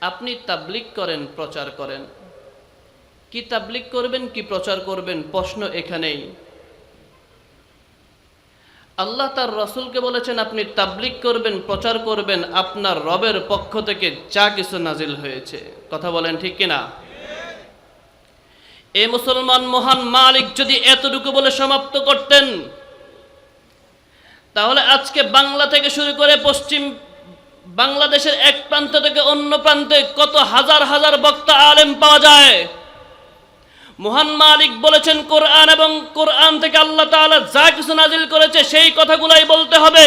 আপনি তাবলিগ করেন, প্রচার করেন, কি তাবলিগ করবেন কি প্রচার করবেন, প্রশ্ন এখানেই। আল্লাহ তার রসুলকে বলেছেন আপনি তাবলিগ করবেন, প্রচার করবেন আপনার রবের পক্ষ থেকে যা কিছু নাজিল হয়েছে। কথা বলেন ঠিক কিনা? এ মুসলমান মহান মালিক যদি এতটুকু বলে সমাপ্ত করতেন, তাহলে আজকে বাংলা থেকে শুরু করে পশ্চিম বাংলাদেশের এক প্রান্ত থেকে অন্য প্রান্তে কত হাজার হাজার বক্তা আলেম পাওয়া যায়। মহান মালিক বলেছেন কোরআন, এবং কোরআন থেকে আল্লাহ তাআলা যা কিছু নাজিল করেছে সেই কথাগুলাই বলতে হবে।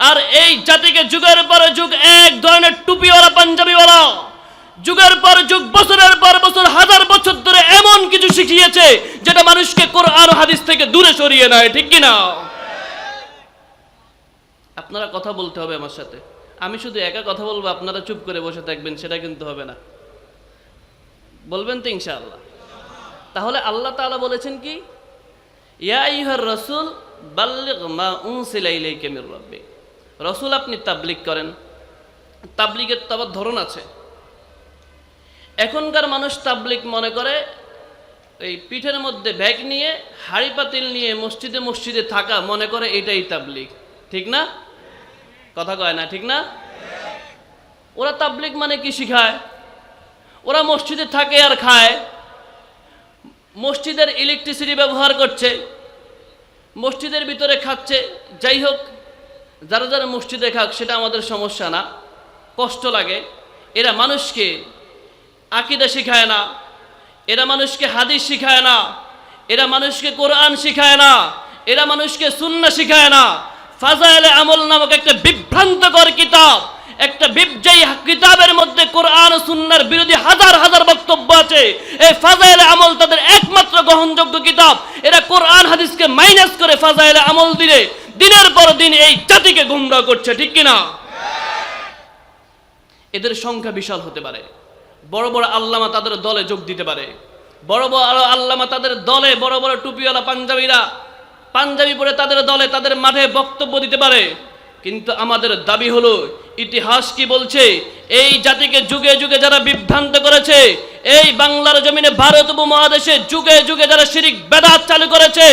আর এই জাতিকে যুগের পর যুগ এক ধরনের টুপিওয়ালা পাঞ্জাবিওয়ালা যুগের পর যুগ বছরের পর বছর হাজার বছর ধরে এমন কিছু শিখিয়েছে যেটা মানুষকে কোরআন ও হাদিস থেকে দূরে সরিয়ে নেয়। ঠিক কিনা? আপনারা কথা বলতে হবে আমার সাথে। আমি শুধু একা কথা বলবো, আপনারা চুপ করে বসে থাকবেন, সেটা কিন্তু হবে না। বলবেন তো ইনশাআল্লাহ? তাহলে আল্লাহ তাআলা বলেছেন কি, ইয়া আইয়ুহার রাসূল বাল্লিগ মা উনসিলা ইলাইকা মির রাব্বিক। রাসূল আপনি তাবলীগ করেন। তাবলীগের তো আবার ধরন আছে। এখনকার মানুষ তাবলীগ মনে করে এই পিঠের মধ্যে ব্যাগ নিয়ে হাড়ি পাতিল নিয়ে মসজিদে মসজিদে থাকা, মনে করে এটাই তাবলীগ। ঠিক না? কথা কয় না? ঠিক না? ওরা তাবলীগ মানে কি শিখায়? ওরা মসজিদে থাকে আর খায়, মসজিদের ইলেকট্রিসিটি ব্যবহার করছে, মসজিদের ভিতরে খাচ্ছে। যাই হোক, যারা যারা মসজিদে খাক সেটা আমাদের সমস্যা না, কষ্ট লাগে। এরা মানুষকে আকীদা শিখায় না, এরা মানুষকে হাদিস শিখায় না, এরা মানুষকে কোরআন শিখায় না, এরা মানুষকে সুন্নাহ শিখায় না। ফাজাইলে আমল নামক একটা বিভ্রান্তকর কিতাব, একটা যেই কিতাবের মধ্যে কোরআন ও সুন্নাহর বিরোধী হাজার হাজার বক্তব্য আছে। এই ফাজাইলে আমল তাদের একমাত্র গ্রহণযোগ্য কিতাব। এরা কোরআন হাদিসকে মাইনাস করে ফাজাইলে আমল দিলে দিনের পর দিন এই জাতিকে গুমরাহ করছে। ঠিক কিনা? এদের সংখ্যা বিশাল হতে পারে। বড় বড় আল্লামা তাদের দলে যোগ দিতে পারে। বড় বড় আল্লামা তাদের দলে, বড় বড় টুপিওয়ালা পাঞ্জাবিরা পাঞ্জাবি পরে তাদের দলে তাদের মাঠে বক্তব্য দিতে পারে। কিন্তু আমাদের দাবি হলো, ইতিহাস কি বলছে? এই জাতিকে যুগে যুগে যারা বিভ্রান্ত করেছে, এই বাংলার জমিনে ভারত উপমহাদেশে যুগে যুগে যারা শিরক বেদাত চালু করেছে,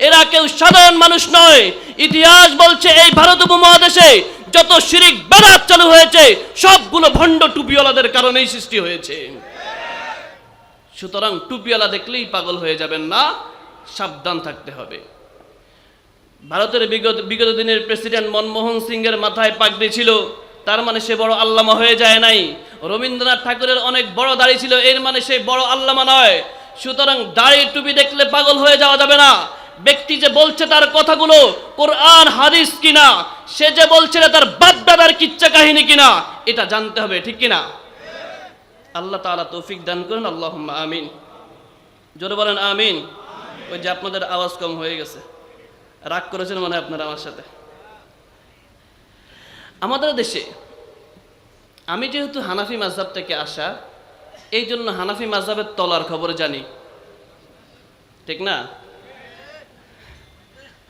এরা কেউ সাধারণ মানুষ নয়। ইতিহাস বলছে এই ভারত উপমহাদেশে যত শিরক বেদাত চালু হয়েছে সবগুলো ভণ্ড টুপিওয়ালাদের কারণেই সৃষ্টি হয়েছে। সুতরাং টুপিওয়ালা দেখলেই পাগল হয়ে যাবেন না, সাবধান থাকতে হবে। ভারতের বিগত দিনের প্রেসিডেন্ট মনমোহন সিংয়ের মাথায় পাগড়ি ছিল, তার মানে সে বড় আল্লামা হয়ে যায় নাই। রবীন্দ্রনাথ ঠাকুরের অনেক বড় দাড়ি ছিল, এর মানে সে বড় আল্লামা নয়। সুতরাং দাড়ি টুপি দেখলে পাগল হয়ে যাওয়া যাবে না। ব্যক্তি যে বলছে তার কথাগুলো কোরআন হাদিস কিনা, সে যে বলছে তার বাপ দাদার কিচ্ছা কাহিনী কিনা, এটা জানতে হবে। ঠিক কিনা? আল্লাহ তাআলা তৌফিক দান করুন। আল্লাহুম্মা আমিন। জোরে বলেন আমিন। ওই যে আপনাদের আওয়াজ কম হয়ে গেছে, রাগ করেছেন মনে হয় আপনারা আমার সাথে। আমাদের দেশে, আমি যেহেতু হানাফি মাযহাব থেকে আসা, এই জন্য হানাফি মাযহাবের তলার খবর জানি। ঠিক না?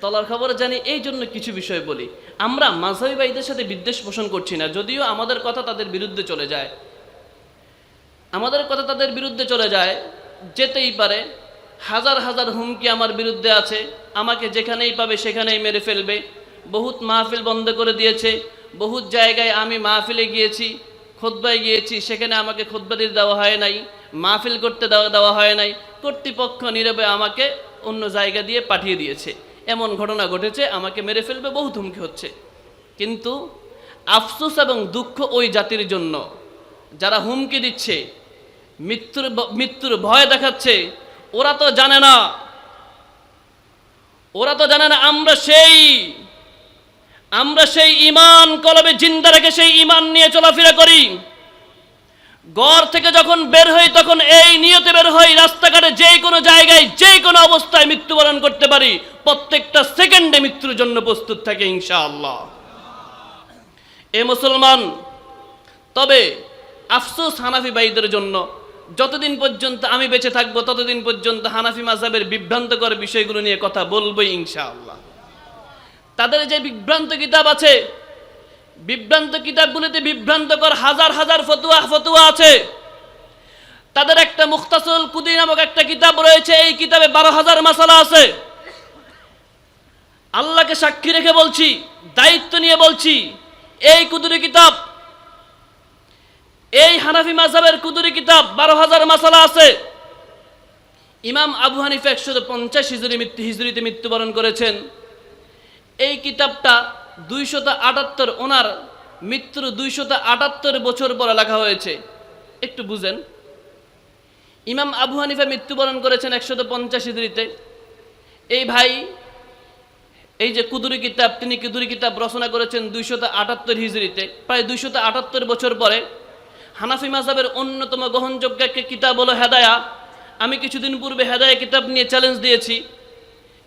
তলার খবর জানি, এই জন্য কিছু বিষয় বলি। আমরা মাযহাবী ভাইদের সাথে বিদ্বেষ পোষণ করছি না, যদিও আমাদের কথা তাদের বিরুদ্ধে চলে যায়। আমাদের কথা তাদের বিরুদ্ধে চলে যায়, যেতেই পারে। হাজার হাজার হুমকি আমার বিরুদ্ধে আছে, আমাকে যেখানেই পাবে সেখানেই মেরে ফেলবে। বহুত মাহফিল বন্ধ করে দিয়েছে, বহুত জায়গায় আমি মাহফিলে গিয়েছি, খুতবায় গিয়েছি, সেখানে আমাকে খুতবা দিতে দেওয়া হয় নাই, মাহফিল করতে দেওয়া হয় নাই। কর্তৃপক্ষ নীরবে আমাকে অন্য জায়গা দিয়ে পাঠিয়ে দিয়েছে। এমন ঘটনা ঘটেছে, আমাকে মেরে ফেলবে, বহুত হুমকি হচ্ছে। কিন্তু আফসোস এবং দুঃখ ওই জাতির জন্য যারা হুমকি দিচ্ছে, মৃত্যুর ভয় দেখাচ্ছে। ওরা তো জানে না, আমরা সেই ঈমান কলবে জিন্দা রেখে সেই ঈমান নিয়ে চলাফেরা করি। ঘর থেকে যখন বের হই তখন এই নিয়তে বের হই, রাস্তাঘাটে যে কোনো জায়গায় যে কোনো অবস্থায় মৃত্যুবরণ করতে পারি, প্রত্যেকটা সেকেন্ডে মৃত্যুর জন্য প্রস্তুত থাকে ইনশাআল্লাহ। এ মুসলমান, তবে আফসোস হানাফি ভাইদের জন্য, যতদিন পর্যন্ত আমি বেঁচে থাকবো ততদিন পর্যন্ত হানাফি মাযহাবের বিভ্রান্তকর বিষয়গুলো নিয়ে কথা বলবোই ইনশাআল্লাহ। তাদের যে বিভ্রান্ত কিতাব আছে, বিভ্রান্ত কিতাবগুলিতে বিভ্রান্তকর হাজার হাজার ফতুয়া আছে। তাদের একটা মুখতাসরুল কুদি নামক একটা কিতাব রয়েছে, এই কিতাবে 12,000 মাসালা আছে। আল্লাহকে সাক্ষী রেখে বলছি, দায়িত্ব নিয়ে বলছি, এই কুদুরি কিতাব, এই হানাফি মাযহাবের কুদুরি কিতাব 12,000 মাসালা আছে। ইমাম আবু হানিফা 150 হিজরিতে মৃত্যুবরণ করেছেন। এই কিতাবটা 278, ওনার মৃত্যুর 278 বছর পরে লেখা হয়েছে। একটু বুঝেন, ইমাম আবু হানিফা মৃত্যুবরণ করেছেন 150 হিজরিতে। এই ভাই এই যে কুদুরি কিতাব, তিনি কুদুরি কিতাব রচনা করেছেন 278 হিজরিতে, প্রায় 278 বছর পরে। হানাফি মাযহাবের অন্যতম গ্রহণযোগ্য একটি কিতাব হলো হেদায়া। আমি কিছুদিন পূর্বে হেদায়া কিতাব নিয়ে চ্যালেঞ্জ দিয়েছি।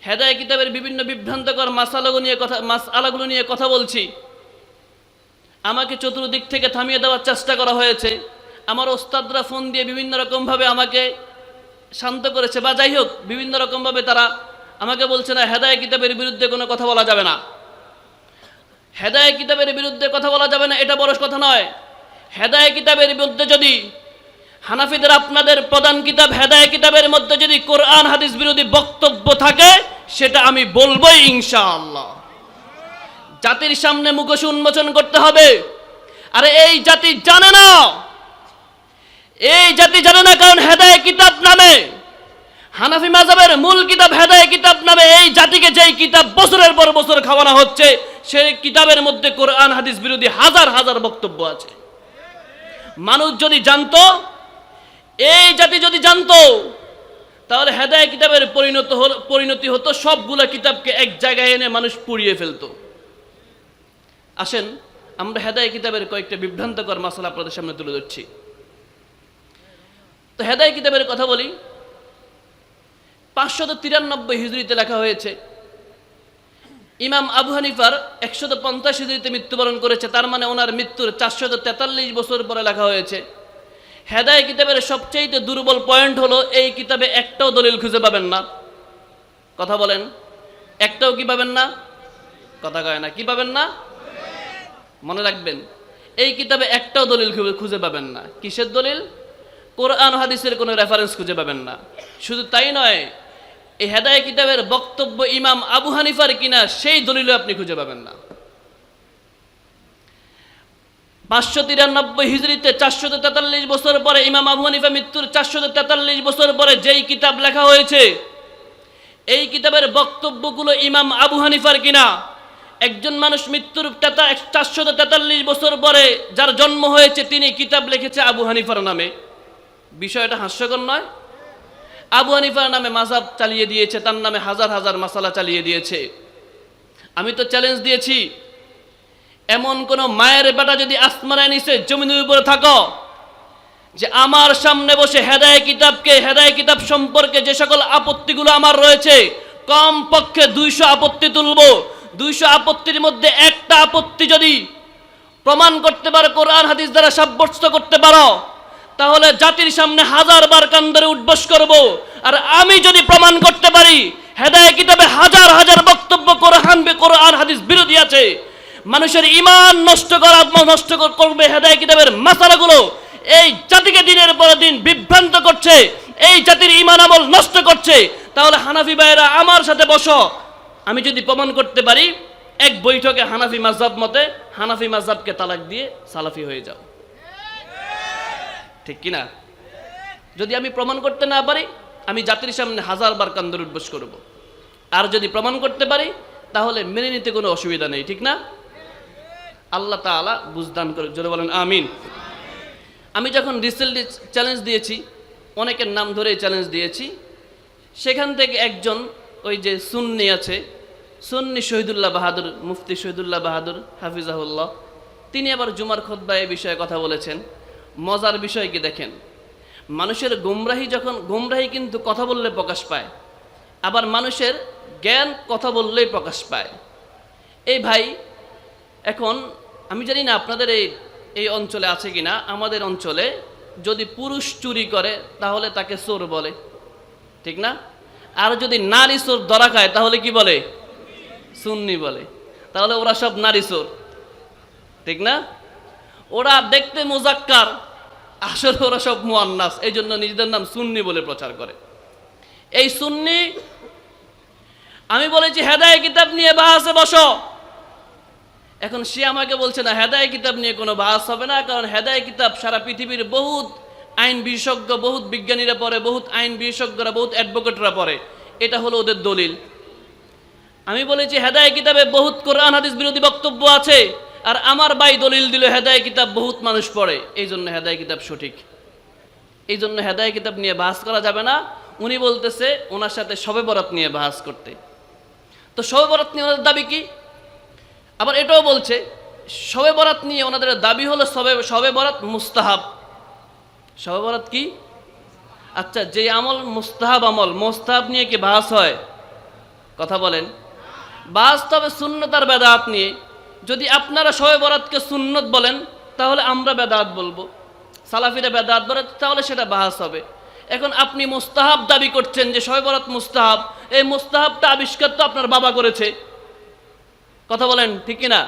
হেদায়া কিতাবের বিভিন্ন বিভ্রান্তকর মাসআলাগুলো নিয়ে কথা বলছি। আমাকে চতুর্দিক থেকে থামিয়ে দেওয়ার চেষ্টা করা হয়েছে। আমার ওস্তাদরা ফোন দিয়ে বিভিন্ন রকমভাবে আমাকে শান্ত করেছে, বা যাই হোক, বিভিন্ন রকমভাবে তারা আমাকে বলছে না, হেদায়া কিতাবের বিরুদ্ধে কোনো কথা বলা যাবে না, হেদায়া কিতাবের বিরুদ্ধে কথা বলা যাবে না, এটা বড় কথা নয়। হেদায়া কিতাবের মধ্যে যদি, হানাফিদের আপনাদের প্রধান কিতাব হেদায়া কিতাবের মধ্যে যদি কোরআন হাদিস বিরোধী বক্তব্য থাকে, সেটা আমি বলবোই ইনশাআল্লাহ। জাতির সামনে মুখোশ উন্মোচন করতে হবে। আরে এই জাতি জানে না, এই জাতি জানে না, কারণ হেদায়া কিতাব নামে, হানাফি মাযহাবের মূল কিতাব হেদায়া কিতাব নামে এই জাতিকে যেই কিতাব বছরের পর বছর খাওয়ানো হচ্ছে, সেই কিতাবের মধ্যে কোরআন হাদিস বিরোধী হাজার হাজার বক্তব্য আছে। মানুষ যদি জানতো, এই জাতি যদি জানতো, তাহলে হেদায়া কিতাবের পরিণতি হতো সবগুলা কিতাবকে এক জায়গায় এনে মানুষ পুড়িয়ে ফেলতো। আসেন আমরা হেদায়া কিতাবের কয়েকটা বিভ্রান্তকর মাসআলা আপনাদের সামনে তুলে ধরছি। তো হেদায়া কিতাবের কথা বলি। 593 হিজরিতে লেখা হয়েছে। ইমাম আবু হানিফার 150 হিজরিতে মৃত্যুবরণ করেছে, তার মানে ওনার মৃত্যুর 443 বছর পরে লেখা হয়েছে। হেদায়া কিতাবের সবচেয়ে দুর্বল পয়েন্ট হলো, এই কিতাবে একটাও দলিল খুঁজে পাবেন না। কথা বলেন, একটাও কি পাবেন না? কথা কয় না, কি পাবেন না? মনে রাখবেন, এই কিতাবে একটাও দলিল খুঁজে পাবেন না। কিসের দলিল? কোরআন হাদিসের কোনো রেফারেন্স খুঁজে পাবেন না। শুধু তাই নয়, এই হেদায়া কিতাবের বক্তব্য ইমাম আবু হানিফার কিনা, সেই দলিলও আপনি খুঁজে পাবেন না। 593 হিজরিতে 443 বছর পরে, ইমাম আবু হানিফা মৃত্যুর 443 বছর পরে যেই কিতাব লেখা হয়েছে, এই কিতাবের বক্তব্যগুলো ইমাম আবু হানিফার কিনা। একজন মানুষ মৃত্যুর 443 বছর পরে যার জন্ম হয়েছে, তিনি কিতাব লিখেছে আবু হানিফার নামে। বিষয়টা হাস্যকর নয়? আবু হানিফার নামে মাযহাব চালিয়ে দিয়েছে, তার নামে হাজার হাজার মাসালা চালিয়ে দিয়েছে। আমি তো চ্যালেঞ্জ দিয়েছি, এমন কোন মায়ের বেটা যদি আসমানের নিচে জমিনের উপরে থাকো, যে আমার সামনে বসে হেদায়া কিতাব সম্পর্কে যে সকল আপত্তিগুলো আমার রয়েছে, কম পক্ষে 200 আপত্তি তুলবো। 200 আপত্তির মধ্যে একটা আপত্তি যদি প্রমাণ করতে পারো, কোরআন হাদিস দ্বারা সাব্যস্ত করতে পারো, তাহলে জাতির সামনে হাজারবার কান ধরে উঠবস করব। আর আমি যদি প্রমাণ করতে পারি হেদায়া কিতাবে হাজার হাজার বক্তব্য কোরআন হাদিস বিরোধী আছে, মানুষের ঈমান নষ্ট করবে হেদায়া কিতাবের মাসালাগুলো, এই জাতিকে দিনের পর দিন বিভ্রান্ত করছে, এই জাতির ঈমান আমল নষ্ট করছে, তাহলে হানাফি ভাইয়েরা আমার সাথে বসো। আমি যদি প্রমাণ করতে পারি, এক বৈঠকে হানাফি মাযহাব মতে হানাফি মাযহাবকে তালাক দিয়ে সালাফি হয়ে যাও। ঠিক কিনা? যদি আমি প্রমাণ করতে না পারি, আমি জাতির সামনে হাজারবার কান ধরে উঠবস করব। আর যদি প্রমাণ করতে পারি, তাহলে মেনে নিতে কোনো অসুবিধা নেই। ঠিক না? আল্লাহ তাআলা বুঝদান করে, জোরে বলেন আমিন। আমি যখন রিসেন্টলি চ্যালেঞ্জ দিয়েছি, অনেকের নাম ধরে চ্যালেঞ্জ দিয়েছি, সেখান থেকে একজন, ওই যে সুন্নি আছে, সুন্নি শহীদুল্লাহ বাহাদুর, মুফতি শহীদুল্লাহ বাহাদুর হাফিজাহুল্লাহ, তিনি আবার জুমার খুতবায় এই বিষয়ে কথা বলেছেন। মজার বিষয় কি দেখেন, মানুষের গুমরাহি কিন্তু কথা বললে প্রকাশ পায়, আবার মানুষের জ্ঞান কথা বললেই প্রকাশ পায়। এই ভাই, এখন আমি জানি না আপনাদের এই অঞ্চলে আছে কিনা, আমাদের অঞ্চলে যদি পুরুষ চুরি করে তাহলে তাকে চোর বলে, ঠিক না? আর যদি নারী চোর ধরা খায় তাহলে কি বলে? সুন্নি বলে। তাহলে ওরা সব নারী চোর, ঠিক না? ওরা দেখতে মুজাক্কার, আসলে ওরা সব মুয়ান্নাস, এই জন্য নিজেদের নাম সুন্নি বলে প্রচার করে। এই সুন্নি, আমি বলেছি হেদায়েত কিতাব নিয়ে বাহাসে বসো, এখন সে আমাকে বলছে না হেদায়েত কিতাব নিয়ে কোনো বাহাস হবে না, কারণ হেদায়েত কিতাব সারা পৃথিবীর বহুত আইন বিশেষজ্ঞ, বহুত বিজ্ঞানীরা পড়ে, বহুত আইন বিশেষজ্ঞরা, বহুত অ্যাডভোকেটরা পড়ে, এটা হলো ওদের দলিল। আমি বলেছি হেদায়েত কিতাবে বহুত কোরআন হাদিস বিরোধী বক্তব্য আছে, আর আমার ভাই দলিল দিল হেদায়েত কিতাব বহুত মানুষ পড়ে, এই জন্য হেদায়েত কিতাব সঠিক, এই জন্য হেদায়েত কিতাব নিয়ে বাহাস করা যাবে না। উনি বলতেছে ওনার সাথে শবে বরাত নিয়ে বাহাস করতে, তো শবে বরাত নিয়ে ওনাদের দাবি কি? আবার এটাও বলছে শবে বরাত নিয়ে ওনাদের দাবি হলো শবে বরাত মুস্তাহাব। শবে বরাত কি? আচ্ছা, যে আমল মুস্তাহাব, আমল মুস্তাহাব নিয়ে কি বাহাস হয়? কথা বলেন। বাহাস তবে সুন্নত আর বেদাত নিয়ে। যদি আপনারা শবে বরাতকে সুন্নত বলেন তাহলে আমরা বেদাত বলবো, সালাফিরা বেদাত বলে, তাহলে সেটা বাহাস হবে। এখন আপনি মুস্তাহাব দাবি করছেন যে শবে বরাত মুস্তাহাব, এই মুস্তাহাবটা আবিষ্কার তো আপনার বাবা করেছে। কথা বলেন ঠিক কিনা?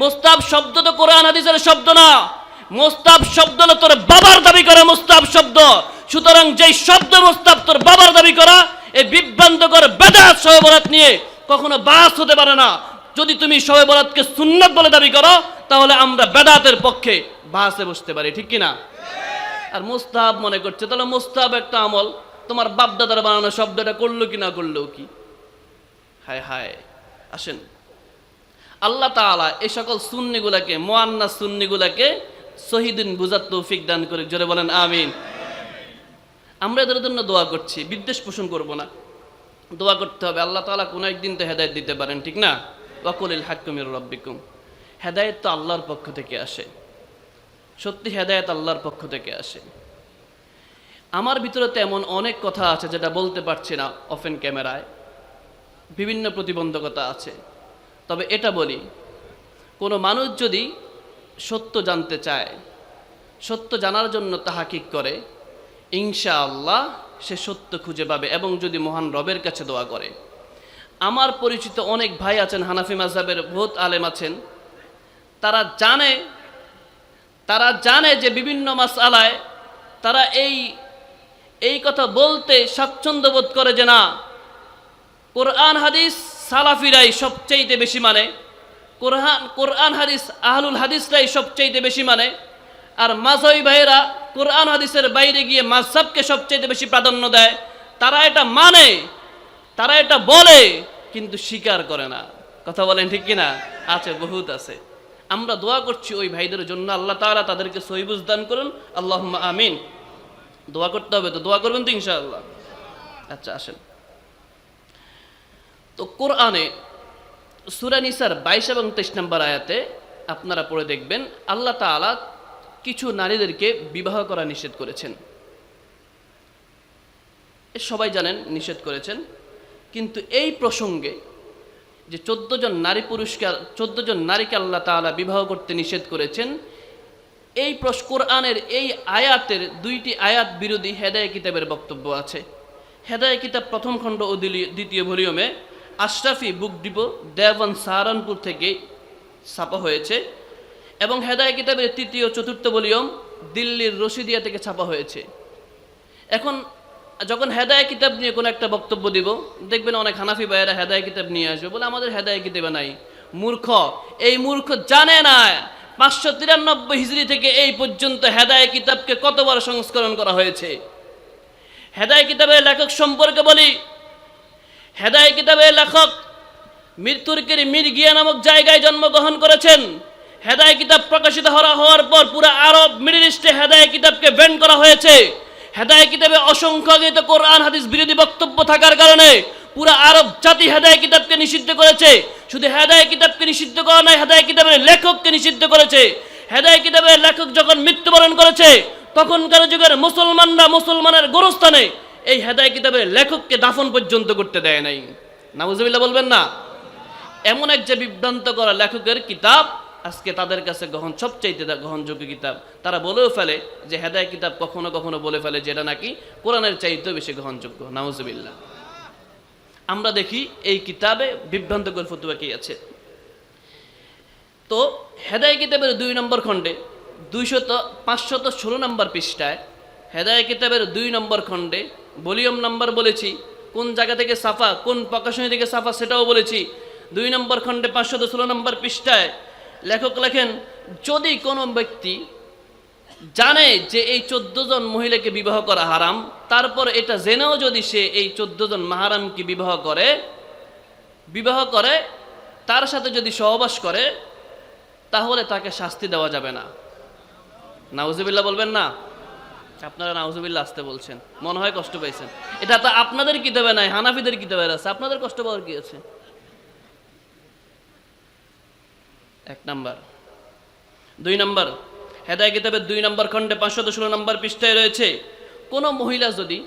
মুস্তাহাব শব্দ তো কোরআন হাদিসের শব্দ না, মুস্তাহাব শব্দ হলো তোর বাবার দাবি করা মুস্তাহাব শব্দ। সুতরাং যেই শব্দ মুস্তাহাব তোর বাবার দাবি করা, এই বিভ্রান্তকর বেদাত শবে বরাত নিয়ে কখনো বাস হতে পারে না। যদি তুমি শবে বরাতকে সুন্নাত বলে দাবি করো তাহলে আমরা বেদাতের পক্ষে বাসে বসতে পারি, ঠিক কিনা? আর মুস্তাহাব মনে করছে, তাহলে মুস্তাহাব একটা আমল, তোমার বাপ দাদার বানানো শব্দটা করলো কি না করলো কি? হায় হায়। আসেন, আল্লাহ তাআলা এই সকল সুন্নিগুলাকে, মুআন্নাস সুন্নিগুলাকে শহীদিন বুঝার তৌফিক দান করে, জোরে বলেন আমিন। আমরা এদের জন্য দোয়া করছি, বিদ্বেষ পোষণ করব না, দোয়া করতে হবে আল্লাহ তাআলা কোনো একদিন তো হেদায়েত দিতে পারেন, ঠিক না? ওয়াকুলিল হাক্কু মির রাব্বিকুম, হেদায়েত তো আল্লাহর পক্ষ থেকে আসে, সত্যি হেদায়েত আল্লাহর পক্ষ থেকে আসে। আমার ভিতরে তো এমন অনেক কথা আছে যেটা বলতে পারছি না ওপেন ক্যামেরায়, বিভিন্ন প্রতিবন্ধকতা আছে। তবে এটা বলি, কোনো মানুষ যদি সত্য জানতে চায়, সত্য জানার জন্য তাহাকিক করে, ইনশাআল্লাহ সে সত্য খুঁজে পাবে, এবং যদি মহান রবের কাছে দোয়া করে। আমার পরিচিত অনেক ভাই আছেন, হানাফি মাযহাবের বহুত আলেম আছেন, তারা জানে যে বিভিন্ন মাসআলায় তারা এই কথা বলতে স্বাচ্ছন্দ্য বোধ করে যে না, কোরআন হাদিস সালাফিরাই সবচাইতে বেশি মানে, কোরআন হাদিস আহলুল হাদিসরাই সবচাইতে বেশি মানে, আর মাযহাবী ভাইয়েরা কোরআন হাদিসের বাইরে গিয়ে মাযহাবকে সবচাইতে বেশি প্রাধান্য দেয়। তারা এটা মানে, তারা এটা বলে, কিন্তু স্বীকার করে না। কথা বলেন ঠিক কিনা? আছে, বহুত আছে। আমরা দোয়া করছি ওই ভাইদের জন্য, আল্লাহ তাআলা তাদেরকে সহি বুঝ দান করুন, আল্লাহুম্মা আমিন। দোয়া করতে হবে তো, দোয়া করবেন তো ইনশাআল্লাহ। আচ্ছা আসেন, তো কোরআনে সূরা নিসার 22 এবং 23 নম্বর আয়াতে আপনারা পড়ে দেখবেন, আল্লাহ তাআলা কিছু নারীদেরকে বিবাহ করা নিষেধ করেছেন। সবাই জানেন নিষেধ করেছেন, কিন্তু এই প্রসঙ্গে যে 14 জন নারীকে আল্লাহ তাআলা বিবাহ করতে নিষেধ করেছেন, এই কোরআনের এই আয়াতের 2টি আয়াত বিরোধী হেদায়েত কিতাবের বক্তব্য আছে। হেদায়েত কিতাব প্রথম খণ্ড ও দ্বিতীয় ভলিউমে আশরাফি বুক ডিপো দেওবন্দ সাহারানপুর থেকে ছাপা হয়েছে, এবং হেদায়েত কিতাবের 3য় ও 4র্থ ভলিউম দিল্লির রশিদিয়া থেকে ছাপা হয়েছে। এখন যখন হেদায়েত কিতাব নিয়ে কোনো একটা বক্তব্য দিব, দেখবেন অনেক হানাফি ভাইয়েরা হেদায়েত কিতাব নিয়ে আসবে, বলে আমাদের হেদায়েত কিতাবে নাই। মূর্খ, এই মূর্খ জানে না 593 হিজরি থেকে এই পর্যন্ত হেদায়েত কিতাবকে কতবার সংস্করণ করা হয়েছে। হেদায়েত কিতাবের লেখক সম্পর্কে বলি, হেদায়েত কিতাবের লেখক তুর্কির মিরগিয়া নামক জায়গায় জন্মগ্রহণ করেছেন। হেদায়েত কিতাব প্রকাশিত হওয়ার পর পুরো আরব মিডল ইস্টে হেদায়েত কিতাবকে ব্যান করা হয়েছে। হেদায়েত কিতাবে অসংখ্য কোরআন হাদিস বিরোধী বক্তব্য থাকার কারণে পুরো আরব জাতি হেদায়েত কিতাবকে নিষিদ্ধ করেছে। শুধু হেদায়েত কিতাবকে নিষিদ্ধ করা নয়, হেদায়েত কিতাবের লেখককে নিষিদ্ধ করেছে। হেদায়েত কিতাবের লেখক যখন মৃত্যুবরণ করেছে, তখনকার যুগের মুসলমানরা মুসলমানের গোরস্থানে এই হেদায়েত কিতাবের লেখককে দাফন পর্যন্ত করতে দেয় নাই। নাউজুবিল্লাহ বলবেন না? এমন এক যে বিভ্রান্ত করা লেখকের কিতাব আজকে তাদের কাছে সবচাইতে গ্রহণযোগ্য কিতাব। তারা বলেও ফেলে যে হেদায়েত কিতাব কখনো কখনো বলে ফেলে যেটা নাকি কোরআনের চাইতেও বেশি গ্রহণযোগ্য। নাউজুবিল্লাহ। আমরা দেখি এই কিতাবে বিভ্রান্তকর ফতোয়া কি আছে। তো হেদায় কিতাবের 2 নম্বর খণ্ডে 516 নম্বর পৃষ্ঠায় হেদায় কিতাবের 2 নম্বর খণ্ডে ভলিউম নাম্বার বলেছি, কোন জায়গা থেকে সাফা, কোন প্রকাশনী থেকে সাফা সেটাও বলেছি। 2 নম্বর খণ্ডে 516 নম্বর পৃষ্ঠায় লেখক লেখেন, যদি কোনো ব্যক্তি জানে যে এই 14 জন মহিলাকে বিবাহ করা হারাম, তারপর এটা জেনেও যদি সে এই 14 জন মাহারামকে বিবাহ করে তার সাথে যদি সহবাস করে, তাহলে তাকে শাস্তি দেওয়া যাবে না। নাউজুবিল্লাহ বলবেন না? আপনারা নাউজুবিল্লাহ আসতে বলছেন, মনে হয় কষ্ট পাইছেন। এটা তো আপনাদের কিতাবে নাই, হানাফিদের কিতাবে আছে, আপনাদের কষ্ট পাওয়ার কি আছে? 1 নাম্বার। 2 নাম্বার, হেদায় কিতাবের 2 নম্বর খণ্ডে 516 নম্বর পৃষ্ঠায় রয়েছে, কোনো মহিলা যদি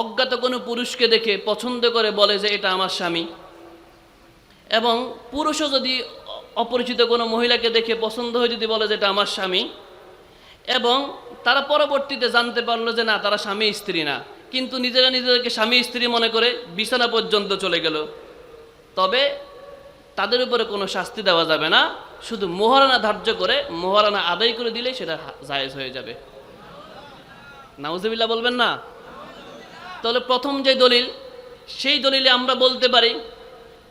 অজ্ঞাত কোনো পুরুষকে দেখে পছন্দ করে বলে যে এটা আমার স্বামী, এবং পুরুষও যদি অপরিচিত কোনো মহিলাকে দেখে পছন্দ হয়ে যদি বলে যে এটা আমার স্বামী, এবং তারা পরবর্তীতে জানতে পারলো যে না, তারা স্বামী স্ত্রী না, কিন্তু নিজেরা নিজেদেরকে স্বামী স্ত্রী মনে করে বিছানা পর্যন্ত চলে গেল, তবে তাদের উপরে কোনো শাস্তি দেওয়া যাবে না, শুধু মোহরানা ধার্য করে মোহরানা আদায় করে দিলেই সেটা জায়েজ হয়ে যাবে। নাউজুবিল্লাহ বলবেন না? তাহলে প্রথম যে দলিল, সেই দলিলে আমরা বলতে পারি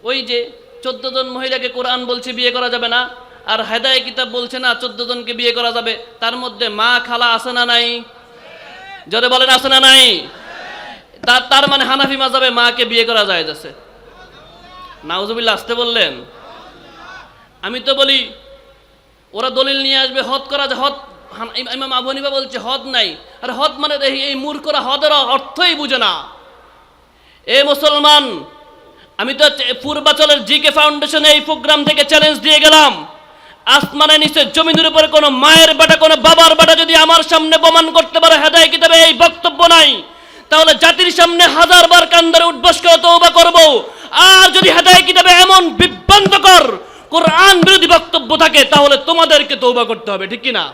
ওই যে 14 জন মহিলাকে কোরআন বলছে বিয়ে করা যাবে না, আর হেদায় কিতাব বলছে না 14 জনকে বিয়ে করা যাবে, তার মধ্যে মা খালা আছে না নাই? জোরে বলেন আছে না নাই? তার মানে হানাফি মাযহাবে মাকে বিয়ে করা যায় আছে। নাউজুবিল্লাহ আসতে বললেন। আমি তো বলি ওরা দলিল নিয়ে আসবে হদ করা, যে হদ, ইমাম আবু হানিফা বলছে হদ নাই, আর হদ মানে এই মূর্খরা হদের অর্থই বুঝে না। এ মুসলমান, আমি তো পূর্বাচলের জিকে ফাউন্ডেশনে এই প্রোগ্রাম থেকে চ্যালেঞ্জ দিয়ে গেলাম, আসমানের নিচে জমিনের উপরে কোনো মায়ের বেটা কোনো বাবার বেটা যদি আমার সামনে প্রমাণ করতে পারে হেদায় কিতাবে এই বক্তব্য নাই, তাহলে জাতির সামনে 1000 বার কান্দারে উঠবস করে তওবা করব। আর যদি হেদায় কিতাবে এমন বিভ্রান্তকর কোরআন বিরোধী বক্তব্য থাকে, তাহলে তোমাদেরকে তওবা করতে হবে, ঠিক কি না?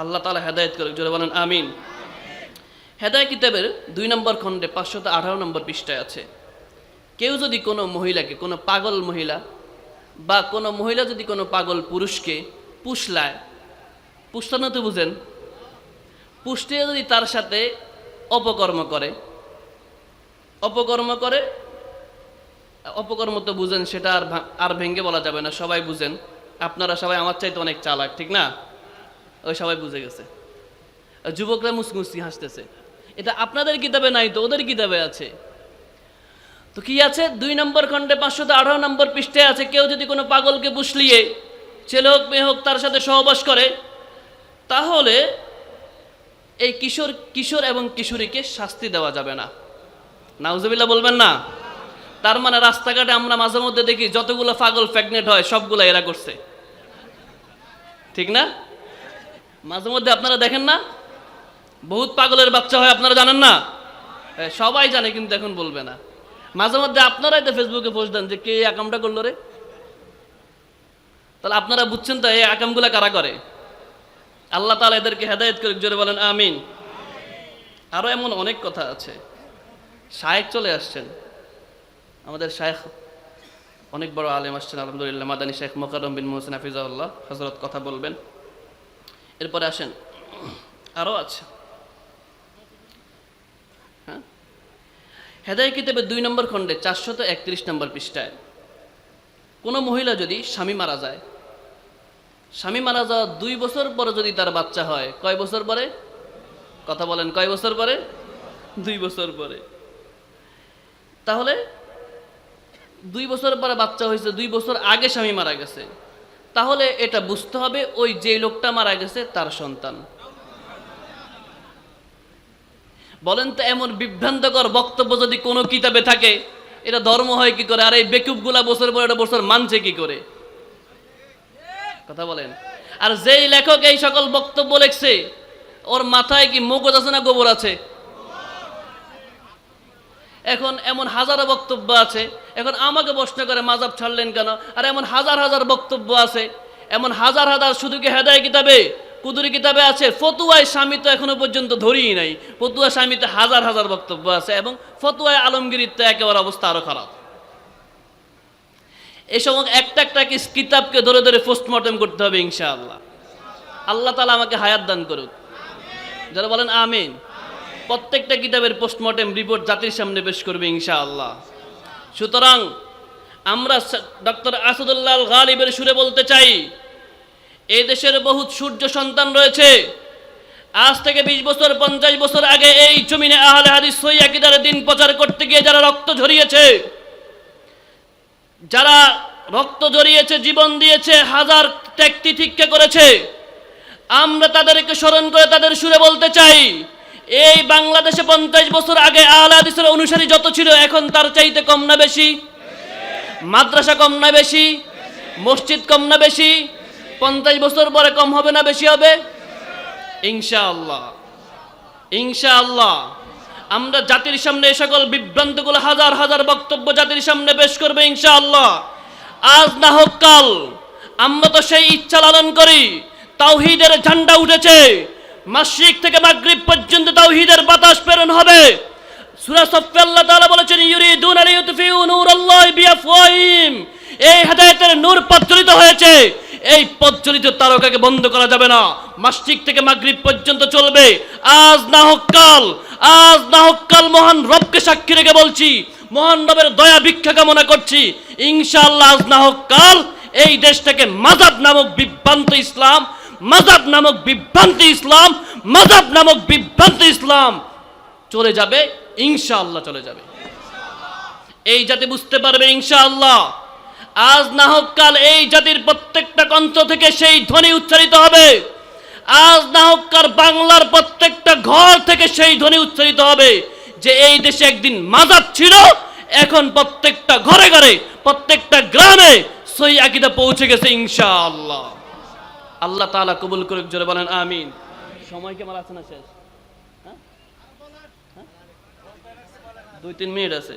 আল্লাহ তাআলা হেদায়েত করুক, জোরে বলেন আমিন। হেদায় কিতাবের 2 নম্বর খণ্ডে 518 নম্বর পৃষ্ঠায় আছে, কেউ যদি কোনো মহিলাকে, কোনো পাগল মহিলা বা কোনো মহিলা যদি কোনো পাগল পুরুষকে পুষলায়, পুষলানো তো বুঝেন, পুষতে যদি তার সাথে অপকর্ম তো বুঝেন, সেটা আর ভেঙ্গে বলা যাবে না, সবাই বুঝেন। আপনারা সবাই আমার চাইতে অনেক চালাক, ঠিক না? ওই সবাই বুঝে গেছে। যুবকরা মুসমুসি হাসতেছে, এটা আপনাদের কিতাবে নাই তো ওদের কিতাবে আছে। তো কি আছে? 2 নম্বর খণ্ডে 518 নম্বর পৃষ্ঠায় আছে, কেউ যদি কোনো পাগলকে পুষলিয়ে, ছেলে হোক মেয়ে হোক, তার সাথে সহবাস করে, তাহলে এই কিশোর এবং কিশোরীকে শাস্তি দেওয়া যাবে না। নাউজুবিল্লাহ বলবেন না? তার মানে রাস্তাঘাটে আমরা মাঝে মধ্যে দেখি যতগুলো পাগল প্রেগনেন্ট হয় সবগুলো এরা করছে, ঠিক না? মাঝে মধ্যে আপনারা দেখেন না, বহুত পাগলের বাচ্চা হয়, আপনারা জানেন না? সবাই জানে, কিন্তু এখন বলবে না। মাঝে মধ্যে আপনারাই তো ফেসবুকে পোস্ট দেন যে কে এই আকামটা করলো রে, তাহলে আপনারা বুঝছেন তো এই আকামগুলা কারা করে। আল্লাহ তাআলা এদেরকে হেদায়েত করুক, জোরে বলেন আমিন। আরো এমন অনেক কথা আছে। শায়েখ চলে আসছেন, আমাদের শায়েখ অনেক বড় আলেম আসছেন আলহামদুলিল্লাহ, মাদানী শেখ মোকাররম বিন মুহসিন হাফিজাহুল্লাহ, হযরত কথা বলবেন। এরপরে আসেন, আরো আছে। হ্যাঁ, হেদায় কিতাবের 2 নম্বর খণ্ডে 431 নম্বর পৃষ্ঠায়, কোনো মহিলা যদি স্বামী মারা যাওয়ার 2 বছর পরে যদি তার বাচ্চা হয়, কয় বছর পরে? কথা বলেন, কয় বছর পরে? 2 বছর পরে। তাহলে 2 বছর পরে বাচ্চা হয়েছে, 2 বছর আগে স্বামী মারা গেছে, তাহলে এটা বুঝতে হবে ওই যে লোকটা মারা গেছে তার সন্তান। বলেন তো, এমন বিভ্রান্তকর বক্তব্য যদি কোনো কিতাবে থাকে, এটা ধর্ম হয় কি করে? আর এই বেকুবগুলা বছর পর এটা বছর মানছে কি করে? কথা বলেন। আর যেই লেখক এই সকল বক্তব্য লিখছে, ওর মাথায় কি মগজ আছে না গোবর আছে? এখন এমন হাজারো বক্তব্য আছে, এখন আমাকে প্রশ্ন করে মাযহাব ছাড়লেন কেন? আর এমন হাজার হাজার বক্তব্য আছে, এমন হাজার হাজার, শুধু কি হেদায় কিতাবে, কুদুরি কিতাবে আছে? ফতুয়ায় স্বামী তো এখনো পর্যন্ত ধরিই নাই। ফতুয়া স্বামীতে হাজার হাজার বক্তব্য আছে, এবং ফতুয়ায় আলমগীরির তো একেবারে অবস্থা আরো খারাপ। এই সময় একটা একটা কিতাবকে ধরে ধরে পোস্টমর্টেম করতে হবে ইনশাআল্লাহ। আল্লাহ তাআলা আমাকে হায়াত দান করুক, যারা বলেন আমিন। প্রত্যেকটা কিতাবের পোস্টমর্টেম রিপোর্ট জাতির সামনে পেশ করবে ইনশাআল্লাহ। সুতরাং আমরা ডক্টর আসাদুল্লাহ আল গালিবের সুরে বলতে চাই, এই দেশের বহুত সূর্য সন্তান রয়েছে। আজ থেকে 20 বছর 50 বছর আগে এই জমিনে আহলে হাদিস সহিহ আকীদার দিন প্রচার করতে গিয়ে যারা রক্ত ঝরিয়েছে, যারা রক্ত ঝরিয়েছে, জীবন দিয়েছে, হাজার ত্যাগ তিতিক্ষা করেছে, আমরা তাদেরকে স্মরণ করে তাদের সুরে বলতে চাই, এই বাংলাদেশে 50 বছর আগে আহলে হাদিসের অনুসারী যত ছিল এখন তার চাইতে কম না বেশি? মাদ্রাসা কম না বেশি? মসজিদ কম না বেশি? 50 বছর পরে কম হবে না বেশি হবে? ইনশাআল্লাহ, ইনশাআল্লাহ। আমরা জাতির সামনে এই সকল বিভ্রান্তগুলো হাজার হাজার বক্তব্য জাতির সামনে পেশ করবে ইনশাআল্লাহ। আজ না হোক কাল আমরা তো সেই ইচ্ছা লালন করি, তাওহীদের ঝান্ডা উঠেছে, মাশরিক থেকে মাগরিব পর্যন্ত তাওহীদের বাতাস প্রেরণ হবে। সূরা সফে আল্লাহ তাআলা বলেছেন, ইউরিদুনা লিইউতফিউ নূরাল্লাহি বিআফওয়াহিম। এই হেদায়েতের নূর প্রজ্বলিত হয়েছে, এই প্রজ্বলিত তারকাকে বন্ধ করা যাবে না, মাশরিক থেকে মাগরিব পর্যন্ত চলবে। আজ না হোক কাল, আজ না হোক কাল মহান রবকে সাক্ষী রেখে বলছি, মহান রবের দয়া ভিক্ষা কামনা করছি, ইনশাআল্লাহ আজ না হোক কাল এই দেশটাকে মাযহাব নামক বিভ্রান্ত ইসলাম, মাযহাব নামক বিভ্রান্ত ইসলাম, মাযহাব নামক বিভ্রান্ত ইসলাম চলে যাবে ইনশাআল্লাহ, চলে যাবে। এই জাতি বুঝতে পারবে ইনশাআল্লাহ। আজ না হোক কাল এই জাতির প্রত্যেকটা কণ্ঠ থেকে সেই ধ্বনি উচ্চারিত হবে। আজ না হোক কাল বাংলার প্রত্যেকটা ঘর থেকে সেই ধ্বনি উচ্চারিত হবে যে এই দেশে একদিন মাযহাব ছিল, এখন প্রত্যেকটা ঘরে ঘরে, প্রত্যেকটা গ্রামে সহিহ আকীদা পৌঁছে গেছে ইনশাআল্লাহ। আল্লাহ তাআলা কবুল করুক, জোরে বলেন আমিন। সময় কেমন আছে না শেষ? 2-3 মিনিট আছে।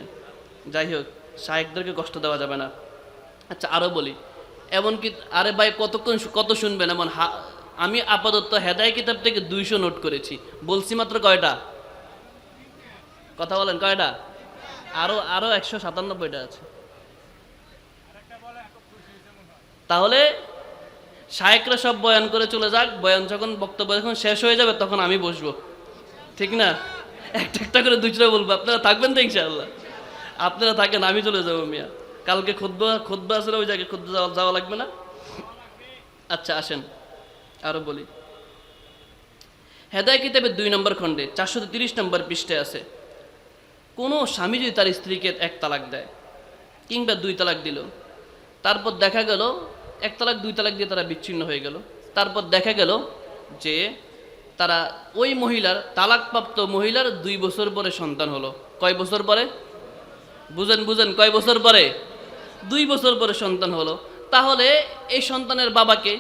যাই হোক, শায়েখদেরকে কষ্ট দেওয়া যাবে না। আচ্ছা, আরো বলি, এমনকি আরে ভাই কতক্ষণ কত শুনবেন? এমন আমি আপাতত হেদায়েত কিতাব থেকে 200 নোট করেছি, বলছি মাত্র কয়টা? কথা বলেন কয়টা? আরো 197টা আছে। তাহলে শায়েখরা সব বয়ান করে চলে যাক, বয়ান যখন বক্তব্য যখন শেষ হয়ে যাবে তখন আমি বসবো, ঠিক না? একটা একটা করে 2টা বলবো, আপনারা থাকবেন তো ইনশাআল্লাহ? আপনারা থাকেন, আমি চলে যাবো মিয়া। কালকে খুতবা আছে, ওই জায়গায় খুতবা যাওয়া লাগবে না? আচ্ছা আসেন আরো বলি। হেদায়েত কিতাবের 2 নম্বর খণ্ডে 430 নম্বর পৃষ্ঠায় আছে, কোনো স্বামী যদি তার স্ত্রীকে 1 তালাক দেয় কিংবা 2 তালাক দিল, তারপর দেখা গেল 1 তালাক 2 তালাক দিয়ে তারা বিচ্ছিন্ন হয়ে গেল, তারপর দেখা গেল যে তারা ওই মহিলার, তালাকপ্রাপ্ত মহিলার 2 বছর পরে সন্তান হলো। কয় বছর পরে? বুঝেন বুঝেন, কয় বছর পরে? 2 বছর পরে সন্তান হলো। তাহলে এই সন্তানের বাবাকে,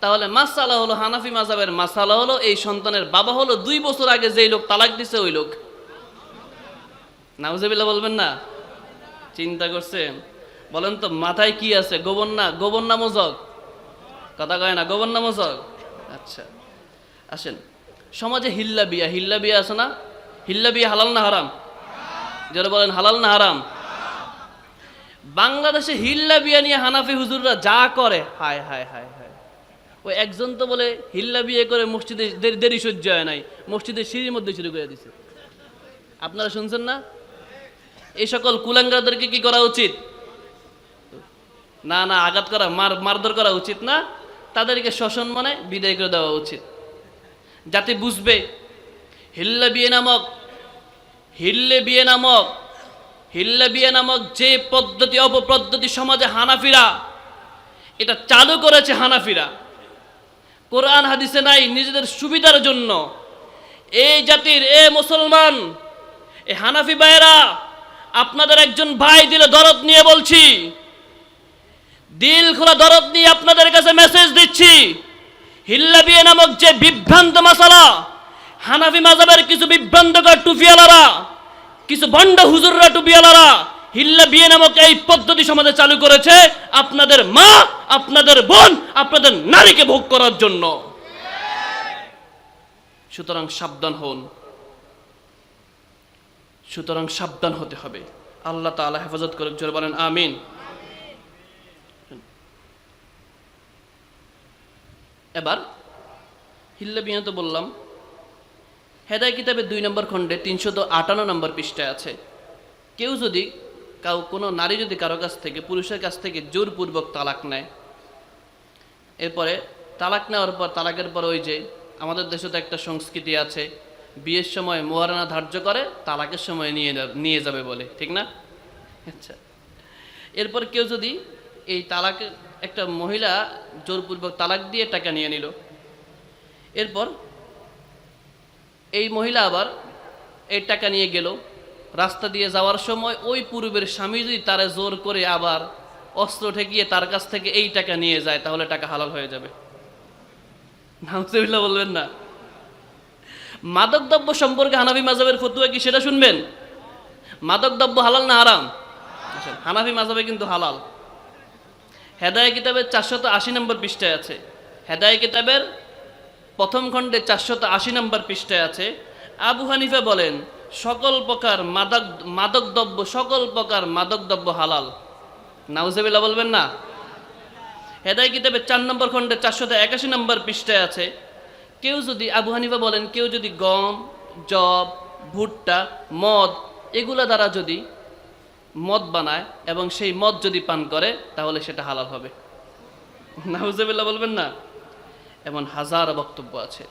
তাহলে মাসালা হলো, হানাফি মাযহাবের মাসালা হলো, এই সন্তানের বাবা হলো 2 বছর আগে যেই লোক তালাক দিছে ওই লোক। নাউজুবিল্লাহ বলবেন না? চিন্তা করছেন? বলেন তো মাথায় কি আছে? গোবর না? গোবর না মজক? কথা কয় না, গোবর না মজক? আচ্ছা আসেন, সমাজে হিল্লা বিয়া আছে না? হিল্লা বিয়া হালাল না হারাম? যারা বলেন হালাল না হারাম? বাংলাদেশে হিল্লা বিয়া নিয়ে হানাফি হুজুররা যা করে, হায় হায় হায় হায়। ওই একজন তো বলে হিল্লা বিয়ে করে মসজিদে দেরি সহ্য হয় নাই, মসজিদের সিঁড়ির মধ্যে শুরু করে দিছে। আপনারা শুনছেন না? এই সকল কুলাঙ্গারদেরকে কি করা উচিত? না না, আঘাত করা, মারধর করা উচিত না, তাদেরকে সসম্মানে বিদায় করে দেওয়া উচিত, যাতে বুঝবে হিল্লা বিয়ে নামক যে পদ্ধতি, অপপদ্ধতি সমাজে হানাফিরা এটা চালু করেছে। হানাফিরা কোরআন হাদিসে নাই, নিজেদের সুবিধার জন্য। এই জাতির, মুসলমান, এই হানাফি ভাইয়েরা, আপনাদের একজন ভাই দিলে দরদ নিয়ে বলছি, দিল খোলা দরদ নিয়ে আপনাদের কাছে মেসেজ দিচ্ছি, হিল্লা বিয়ে নামক যে বিভ্রান্ত মাসালা, হানাফি মাযহাবের কিছু বিভ্রান্তকর টুপিওয়ালারা, কিছু ভণ্ড হুজুররা, টুপিওয়ালারা হিল্লা বিয়ে নামক এই পদ্ধতি সমাজে চালু করেছে আপনাদের মা, আপনাদের বোন, আপনাদের নারীকে ভোগ করার জন্য। সুতরাং সাবধান হতে হবে। আল্লাহ তাআলা হেফাজত করুক, জোরে বলেন আমিন। এবার হিল্লা বিয়া তো বললাম, হেদায় কিতাবের 2 নম্বর খণ্ডে 358 নম্বর পৃষ্ঠায় আছে, কেউ যদি কোনো নারী যদি কারো কাছ থেকে, পুরুষের কাছ থেকে জোরপূর্বক তালাক নেয়, এরপরে তালাক নেওয়ার পর, তালাকের পর ওই যে আমাদের দেশে তো একটা সংস্কৃতি আছে, বিয়ের সময় মোয়ারানা ধার্য করে, তালাকের সময় নিয়ে যাবে বলে, ঠিক না? আচ্ছা, এরপর কেউ যদি এই তালাকের, একটা মহিলা জোরপূর্বক তালাক দিয়ে টাকা নিয়ে নিল, এরপর এই মহিলা আবার এই টাকা নিয়ে গেল, রাস্তা দিয়ে যাওয়ার সময় ওই পূর্বের স্বামী যদি তারে জোর করে আবার অস্ত্র ঠেকিয়ে তার কাছ থেকে এই টাকা নিয়ে যায়, তাহলে টাকা হালাল হয়ে যাবে। নাউজুবিল্লাহ বলবেন না? মাদক দ্রব্য সম্পর্কে হানাফি মাযহাবের ফতোয়া কি সেটা শুনবেন? মাদক দ্রব্য হালাল না হারাম? হানাফি মাযহাবে কিন্তু হালাল। হেদায়ে কিতাবের 480 নম্বর পৃষ্ঠায় আছে, হেদায়ে কিতাবের প্রথম খণ্ডে 480 নম্বর পৃষ্ঠায় আছে, আবু হানিফা বলেন সকল প্রকার মাদক দ্রব্য, সকল প্রকার মাদক দ্রব্য হালাল। নাউজুবিল্লাহ বলবেন না? হেদায়ে কিতাবের 4 নম্বর খণ্ডে 481 নম্বর পৃষ্ঠায় আছে, কেউ যদি, আবু হানিফা বলেন, কেউ যদি গম, জব, ভুট্টা, মদ এগুলা দ্বারা যদি মদ বানায় এবং সেই মদ যদি পান করে, তাহলে সেটা হালাল হবে। নাউজুবিল্লাহ বলবেন না? এমন হাজার বক্তব্য আছে।